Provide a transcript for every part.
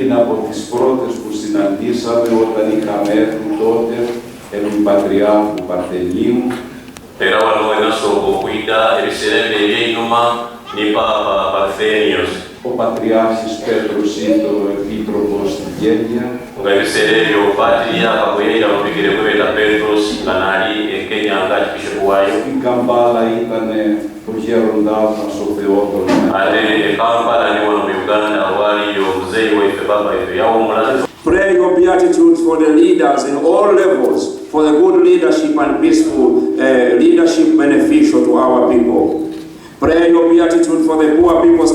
Είναι από τις πρώτες που συναντήσαμε όταν είχαμε έρθει τότε επί Πατριάρχου Παρθενίου. Ο Πατριάρχης Πέτρος ήταν ο Επίτροπος στην Κένια. Η Καμπάλα ήταν ο γέροντάς μας ο Θεόδωρος. Pray your beatitude for the leaders in all levels, for the good leadership and peaceful leadership beneficial to our people. Pray your beatitude for the poor people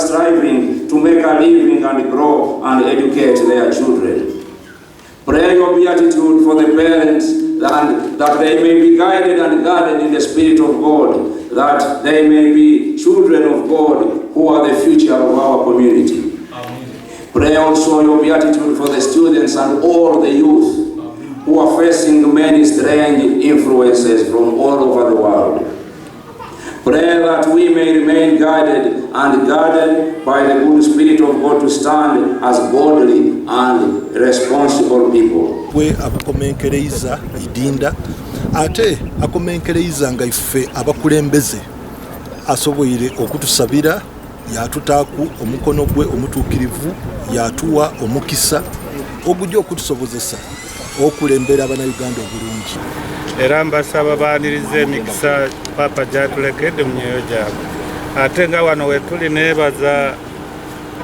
striving to make a living and grow and educate their children. Pray your beatitude for the parents that they may be guided and guarded in the Spirit of God, that they may be children of God who are the future of our community. Pray also your beatitude for the students and all the youth who are facing many strange influences from all over the world. Pray that we may remain guided and guarded by the good Spirit of God to stand as godly and responsible people. We abakomenkereza idinda ate akomenkereza nga ife abakulembeze asoboire okutusabira yatutaaku omukono gwe omutuukirivu yatuwa omukisa ogujja okutusobozesa okulembera abannayuganda obulungi. Era mbasaba baaniriza emikisa Paapa gyatulekedde mu myoyo gyabwe. Ate nga wano we tuli neebaza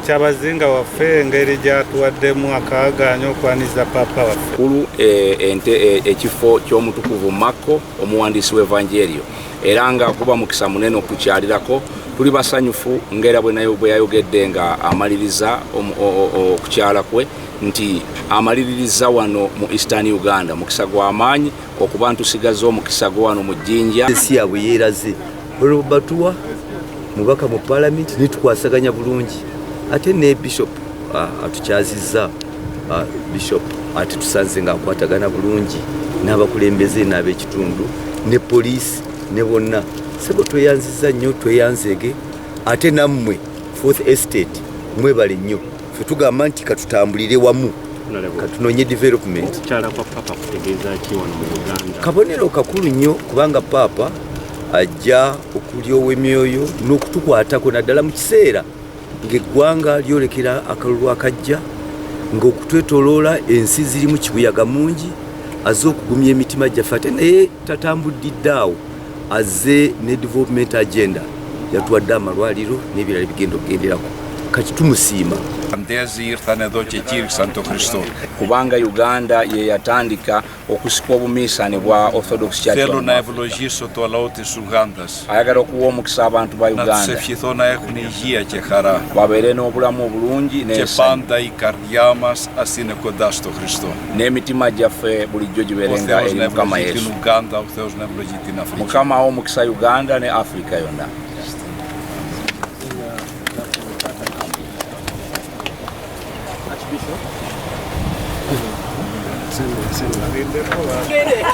kyabazinga waffe engeri gyatuwaddemu akaaganya okwaniza Paapa waffe. Kulu ekifo ky'omutukuvu Makko omuwandiisi w'Evangelio era nga kuba mukisa munene okukyalirako. Tuli basanyufu ngera bwe yayogedde nga amaliriza okukyala kwe nti amaliririza wano mu Eastern Uganda mukisa gw'amaanyi okuba ntusigaza omukisa gwa wano mu Jjinja. Ensi yaabwe yeeraze olwobatuwa mubaka mu Parliament nitukwasaganya bulungi ate ne Bishop atukyazizza Bishop ate tusanze nga akwatagana bulungi n'abakulembeze n'ab'ekitundu ne poliisi ne bonna. Sebo tweyanziza nnyo tweyanzege ate nammwe Fourth Estate mwebale nnyo ffe tugamba nti katutambulire wamu katunonye development. Okukyala kwa Paapa kutegeeza ki wano mu Uganda? Kabonero kakulu nnyo kubanga Paapa ajja okulyowa emyoyo n'okutukwatako naddala mu kiseera ng'eggwanga lyolekera akalulu akajja ng'okutwetoloola ensi zirimu kibuyaga mungi azze okugumya emitima gyaffe ate naye tatambuddiddeawo azze ne development agenda yatuwadde amalwaliro n'ebirala bigenda okugenderako kati tumusiima. Kubanga Uganda ye yatandika okusika obuminsane bwa Orthodox Church. Ayagala okuwa omukisa abantu ba Uganda babeere n'obulamu obulungi n'emitima gyaffe bulijjo gibeerenga eri Mukama Yesu. Mukama omukisa Uganda ne Africa yonna. Get it.